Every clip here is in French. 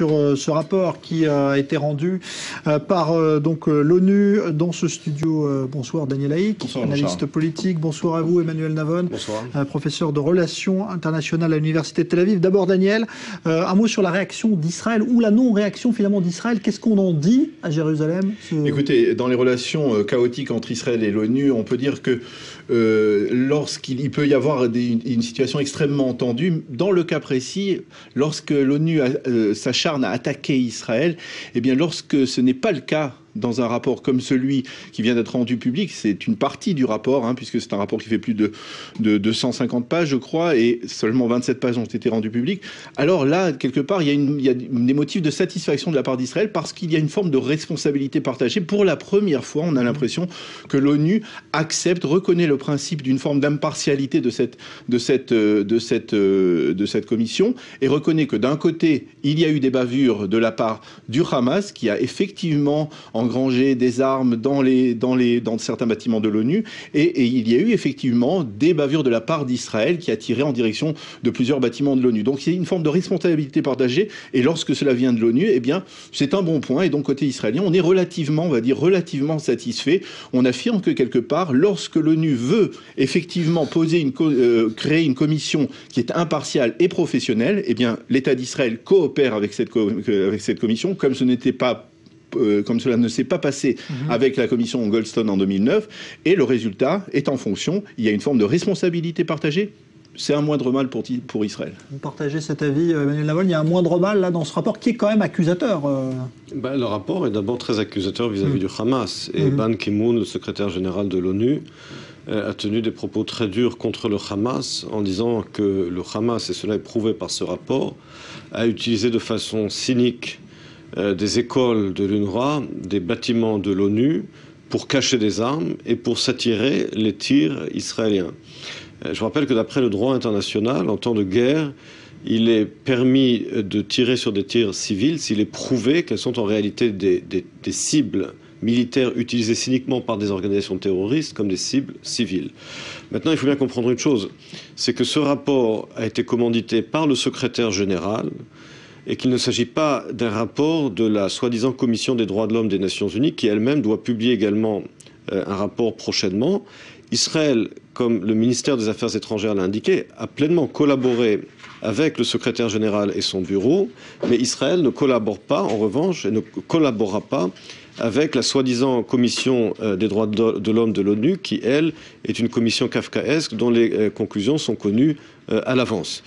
sur ce rapport qui a été rendu par l'ONU dans ce studio. Bonsoir Daniel Haïk, analyste politique. Bonsoir à vous Emmanuel Navon, professeur de relations internationales à l'Université de Tel Aviv. D'abord Daniel, un mot sur la réaction d'Israël ou la non-réaction finalement d'Israël. Qu'est-ce qu'on en dit à Jérusalem? Écoutez, dans les relations chaotiques entre Israël et l'ONU, on peut dire que lorsqu'il peut y avoir une situation extrêmement tendue, dans le cas précis, lorsque l'ONU s'acharne à attaquer Israël, eh bien lorsque ce n'est pas le cas dans un rapport comme celui qui vient d'être rendu public, c'est une partie du rapport, puisque c'est un rapport qui fait plus de 250 pages, je crois, et seulement 27 pages ont été rendues publiques. Alors là, quelque part, il y a des motifs de satisfaction de la part d'Israël parce qu'il y a une forme de responsabilité partagée. Pour la première fois, on a l'impression que l'ONU reconnaît le principe d'une forme d'impartialité de cette commission et reconnaît que d'un côté, il y a eu des bavures de la part du Hamas qui a effectivement engranger des armes dans certains bâtiments de l'ONU et il y a eu effectivement des bavures de la part d'Israël qui a tiré en direction de plusieurs bâtiments de l'ONU. Donc il y a une forme de responsabilité partagée et lorsque cela vient de l'ONU, eh bien c'est un bon point et donc côté israélien, on est relativement satisfait. On affirme que quelque part, lorsque l'ONU veut effectivement créer une commission qui est impartiale et professionnelle, eh bien l'État d'Israël coopère avec cette commission comme cela ne s'est pas passé avec la commission Goldstone en 2009, et le résultat est en fonction. Il y a une forme de responsabilité partagée. C'est un moindre mal pour Israël. Vous partagez cet avis, Emmanuel Navon? Il y a un moindre mal là dans ce rapport qui est quand même accusateur. Le rapport est d'abord très accusateur vis-à-vis du Hamas. Et Ban Ki-moon, le secrétaire général de l'ONU, a tenu des propos très durs contre le Hamas en disant que le Hamas, et cela est prouvé par ce rapport, a utilisé de façon cynique des écoles de l'UNRWA, des bâtiments de l'ONU, pour cacher des armes et pour s'attirer les tirs israéliens. Je vous rappelle que d'après le droit international, en temps de guerre, il est permis de tirer sur des tirs civils s'il est prouvé qu'elles sont en réalité des cibles militaires utilisées cyniquement par des organisations terroristes comme des cibles civiles. Maintenant, il faut bien comprendre une chose, c'est que ce rapport a été commandité par le secrétaire général et qu'il ne s'agit pas d'un rapport de la soi-disant Commission des droits de l'homme des Nations Unies, qui elle-même doit publier également un rapport prochainement. Israël, comme le ministère des Affaires étrangères l'a indiqué, a pleinement collaboré avec le secrétaire général et son bureau, mais Israël ne collabore pas, en revanche, et ne collaborera pas avec la soi-disant Commission des droits de l'homme de l'ONU, qui, elle, est une commission kafkaesque dont les conclusions sont connues à l'avance.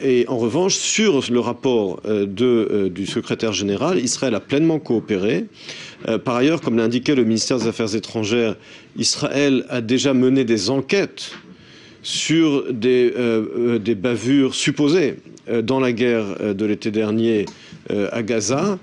Et en revanche, sur le rapport du secrétaire général, Israël a pleinement coopéré. Par ailleurs, comme l'a indiqué le ministère des Affaires étrangères, Israël a déjà mené des enquêtes sur des bavures supposées dans la guerre de l'été dernier à Gaza.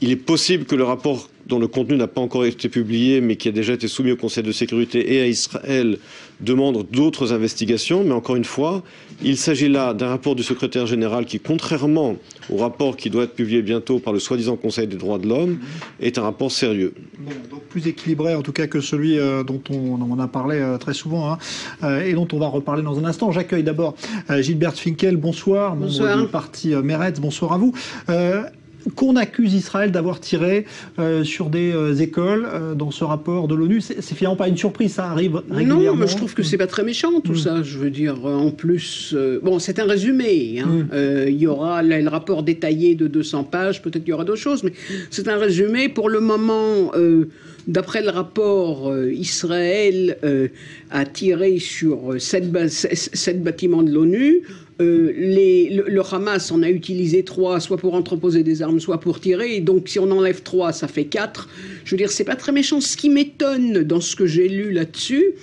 Il est possible que le rapport dont le contenu n'a pas encore été publié, mais qui a déjà été soumis au Conseil de sécurité et à Israël, demande d'autres investigations. Mais encore une fois, il s'agit là d'un rapport du secrétaire général qui, contrairement au rapport qui doit être publié bientôt par le soi-disant Conseil des droits de l'homme, est un rapport sérieux. Bon, donc plus équilibré en tout cas que celui dont on a parlé très souvent et dont on va reparler dans un instant. J'accueille d'abord Gilbert Finkel. Bonsoir. Bonsoir. Membre du parti Meretz. Bonsoir à vous. Qu'on accuse Israël d'avoir tiré sur des écoles dans ce rapport de l'ONU, c'est finalement pas une surprise, ça arrive régulièrement. Non, mais je trouve que c'est pas très méchant tout ça. Je veux dire, en plus, bon, c'est un résumé. Il y aura le rapport détaillé de 200 pages, peut-être qu'il y aura d'autres choses, mais c'est un résumé. Pour le moment, d'après le rapport, Israël a tiré sur 7 bâtiments de l'ONU. Le Hamas en a utilisé 3, soit pour entreposer des armes, soit pour tirer. Et donc, si on enlève 3, ça fait 4. Je veux dire, c'est pas très méchant. Ce qui m'étonne dans ce que j'ai lu là-dessus,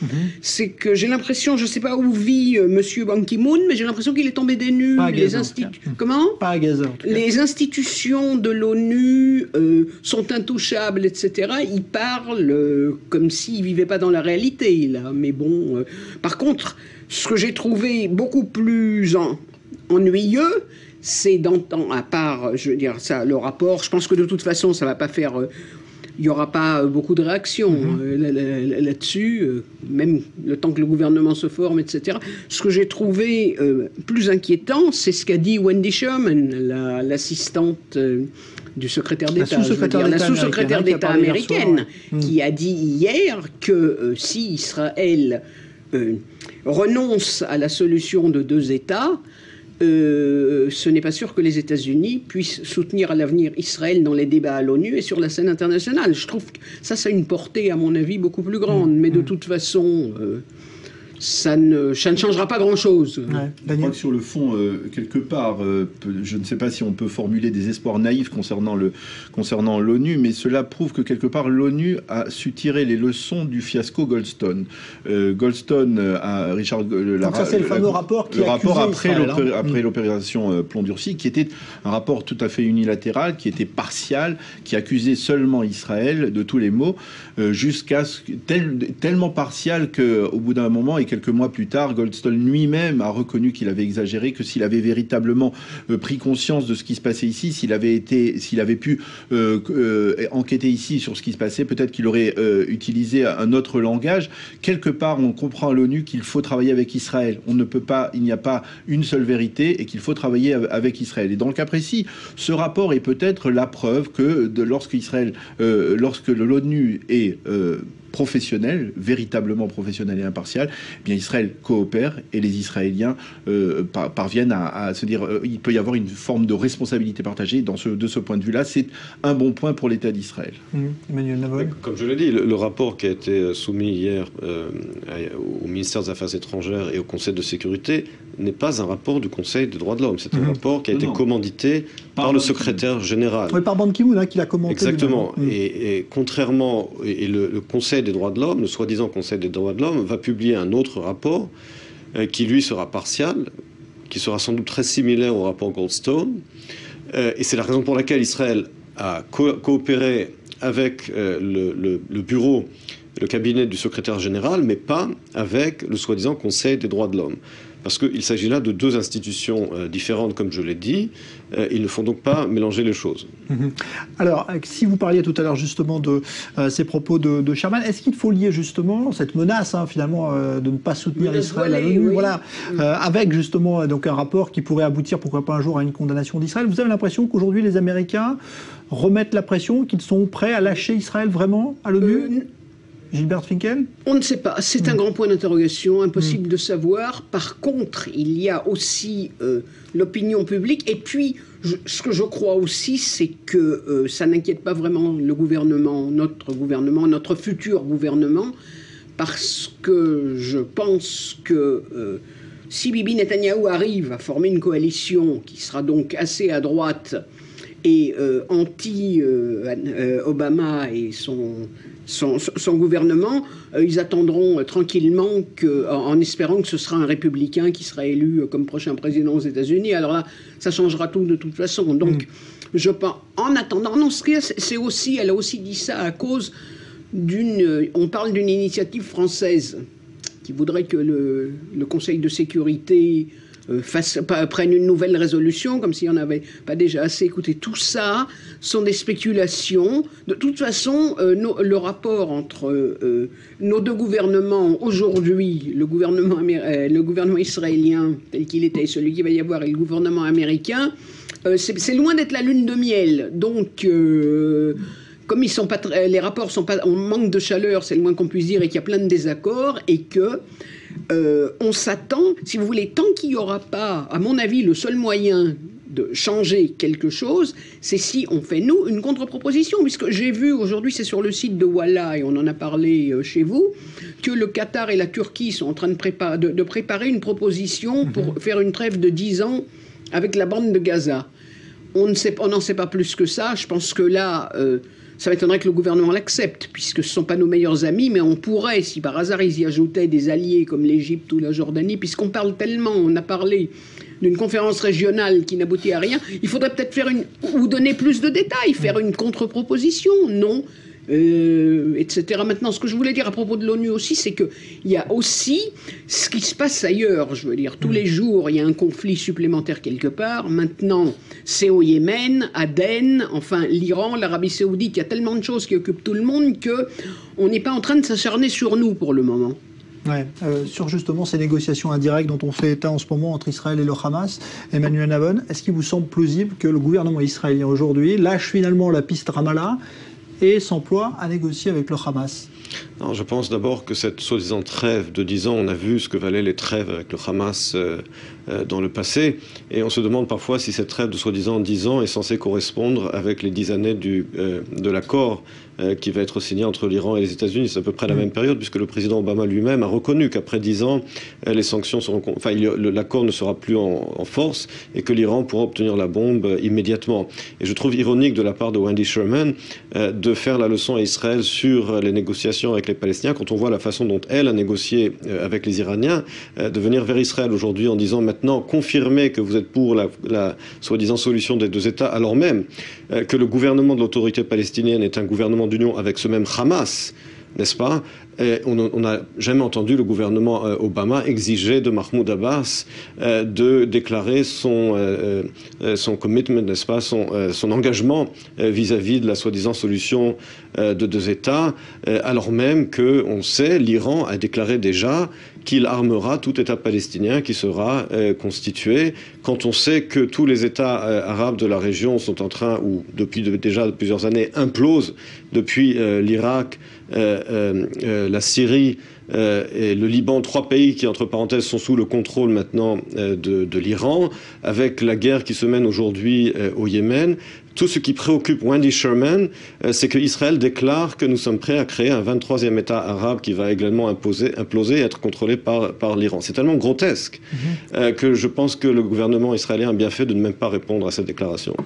c'est que j'ai l'impression, je sais pas où vit Monsieur Ban Ki-moon, mais j'ai l'impression qu'il est tombé des nues. Comment? Pas à Gaza. Les institutions de l'ONU sont intouchables, etc. Ils parlent comme s'ils vivaient pas dans la réalité, là. Mais bon, par contre, ce que j'ai trouvé beaucoup plus ennuyeux, c'est d'entendre, à part, je veux dire, ça, le rapport, je pense que de toute façon, ça va pas faire il n'y aura pas beaucoup de réactions là-dessus, même le temps que le gouvernement se forme, etc. Ce que j'ai trouvé plus inquiétant, c'est ce qu'a dit Wendy Sherman, l'assistante du secrétaire d'État, la sous-secrétaire d'État américaine, qui a dit hier que si Israël renonce à la solution de 2 États, ce n'est pas sûr que les États-Unis puissent soutenir à l'avenir Israël dans les débats à l'ONU et sur la scène internationale. Je trouve que ça a une portée, à mon avis, beaucoup plus grande. Mais de toute façon, ça ne changera pas grand-chose. Je crois que sur le fond, quelque part, je ne sais pas si on peut formuler des espoirs naïfs concernant l'ONU, mais cela prouve que quelque part l'ONU a su tirer les leçons du fiasco Goldstone. Goldstone a Richard. Donc ça c'est le fameux rapport qui après l'opération Plomb Durci, qui était un rapport tout à fait unilatéral, qui était partial, qui accusait seulement Israël de tous les maux, jusqu'à tellement partial qu'au bout d'un moment, et quelques mois plus tard, Goldstone lui-même a reconnu qu'il avait exagéré, que s'il avait véritablement pris conscience de ce qui se passait ici, s'il avait pu enquêter ici sur ce qui se passait, peut-être qu'il aurait utilisé un autre langage. Quelque part, on comprend à l'ONU qu'il faut travailler avec Israël. Il n'y a pas une seule vérité et qu'il faut travailler avec Israël. Et dans le cas précis, ce rapport est peut-être la preuve que lorsque l'ONU est professionnel, véritablement professionnel et impartial, eh bien Israël coopère et les Israéliens parviennent à se dire il peut y avoir une forme de responsabilité partagée. De ce point de vue-là, c'est un bon point pour l'État d'Israël. Emmanuel Navon. Comme je l'ai dit, le rapport qui a été soumis hier au ministère des Affaires étrangères et au Conseil de sécurité n'est pas un rapport du Conseil des droits de l'homme. C'est un rapport qui a été commandité par le secrétaire général. Oui, par Ban Ki-moon, qui l'a commenté. Exactement. Et contrairement, le Conseil des droits de l'homme, le soi-disant Conseil des droits de l'homme, va publier un autre rapport qui, lui, sera partial, qui sera sans doute très similaire au rapport Goldstone. Et c'est la raison pour laquelle Israël a coopéré avec le bureau, le cabinet du secrétaire général, mais pas avec le soi-disant Conseil des droits de l'homme. Parce qu'il s'agit là de 2 institutions différentes, comme je l'ai dit. Il ne faut donc pas mélanger les choses. Alors, si vous parliez tout à l'heure justement de ces propos de Sherman, est-ce qu'il faut lier justement cette menace, finalement, de ne pas soutenir Israël à l'ONU, avec justement donc un rapport qui pourrait aboutir, pourquoi pas un jour, à une condamnation d'Israël? Vous avez l'impression qu'aujourd'hui les Américains remettent la pression, qu'ils sont prêts à lâcher Israël vraiment à l'ONU? Gilbert Finkel? On ne sait pas. C'est un grand point d'interrogation, impossible de savoir. Par contre, il y a aussi l'opinion publique. Et puis, ce que je crois aussi, c'est que ça n'inquiète pas vraiment le gouvernement, notre futur gouvernement, parce que je pense que si Bibi Netanyahou arrive à former une coalition qui sera donc assez à droite et anti-Obama et son gouvernement, ils attendront tranquillement en espérant que ce sera un républicain qui sera élu comme prochain président aux États-Unis. Alors là, ça changera tout de toute façon. Donc, je pense, en attendant, non, c'est aussi, elle a aussi dit ça à cause on parle d'une initiative française qui voudrait que le Conseil de sécurité prennent une nouvelle résolution, comme s'il n'y en avait pas déjà assez. Écoutez, tout ça sont des spéculations. De toute façon, le rapport entre nos 2 gouvernements aujourd'hui, le gouvernement israélien tel qu'il était et celui qu'il va y avoir, et le gouvernement américain, c'est loin d'être la lune de miel. Donc, comme les rapports sont pas, on manque de chaleur, c'est le moins qu'on puisse dire, et qu'il y a plein de désaccords, et que on s'attend, si vous voulez, tant qu'il n'y aura pas, à mon avis, le seul moyen de changer quelque chose, c'est si on fait, nous, une contre-proposition. Puisque j'ai vu aujourd'hui, c'est sur le site de Walla, et on en a parlé chez vous, que le Qatar et la Turquie sont en train de préparer une proposition pour faire une trêve de 10 ans avec la bande de Gaza. On n'en sait pas plus que ça. Je pense que là, ça m'étonnerait que le gouvernement l'accepte, puisque ce ne sont pas nos meilleurs amis, mais on pourrait, si par hasard ils y ajoutaient des alliés comme l'Égypte ou la Jordanie, puisqu'on parle tellement, on a parlé d'une conférence régionale qui n'aboutit à rien, il faudrait peut-être ou donner plus de détails, faire une contre-proposition. Non, etc. Maintenant, ce que je voulais dire à propos de l'ONU aussi, c'est qu'il y a aussi ce qui se passe ailleurs. Je veux dire, tous les jours, il y a un conflit supplémentaire quelque part. Maintenant, c'est au Yémen, Aden, enfin l'Iran, l'Arabie Saoudite. Il y a tellement de choses qui occupent tout le monde qu'on n'est pas en train de s'acharner sur nous pour le moment. Ouais, sur justement ces négociations indirectes dont on fait état en ce moment entre Israël et le Hamas, Emmanuel Navon, est-ce qu'il vous semble plausible que le gouvernement israélien aujourd'hui lâche finalement la piste Ramallah et s'emploie à négocier avec le Hamas? Alors, je pense d'abord que cette soi-disant trêve de 10 ans, on a vu ce que valaient les trêves avec le Hamas dans le passé, et on se demande parfois si cette trêve de soi-disant 10 ans est censée correspondre avec les 10 années de l'accord qui va être signé entre l'Iran et les États-Unis. C'est à peu près la même période, puisque le président Obama lui-même a reconnu qu'après 10 ans, les sanctions seront... Enfin, l'accord ne sera plus en force et que l'Iran pourra obtenir la bombe immédiatement. Et je trouve ironique de la part de Wendy Sherman de faire la leçon à Israël sur les négociations avec les Palestiniens, quand on voit la façon dont elle a négocié avec les Iraniens, de venir vers Israël aujourd'hui en disant maintenant confirmez que vous êtes pour la soi-disant solution des deux États, alors même que le gouvernement de l'autorité palestinienne est un gouvernement d'union avec ce même Hamas, n'est-ce pas? Et on n'a jamais entendu le gouvernement Obama exiger de Mahmoud Abbas de déclarer son commitment, n'est-ce pas, son engagement vis-à-vis de la soi-disant solution de deux États, alors même que, on sait, l'Iran a déclaré déjà qu'il armera tout État palestinien qui sera constitué, quand on sait que tous les États arabes de la région sont en train, ou depuis déjà plusieurs années, implosent, depuis l'Irak, la Syrie et le Liban, 3 pays qui, entre parenthèses, sont sous le contrôle maintenant de l'Iran, avec la guerre qui se mène aujourd'hui au Yémen. Tout ce qui préoccupe Wendy Sherman, c'est qu'Israël déclare que nous sommes prêts à créer un 23e État arabe qui va également imploser et être contrôlé par l'Iran. C'est tellement grotesque que je pense que le gouvernement israélien a bien fait de ne même pas répondre à cette déclaration.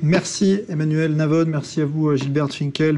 Merci Emmanuel Navon, merci à vous Gilbert Finkel.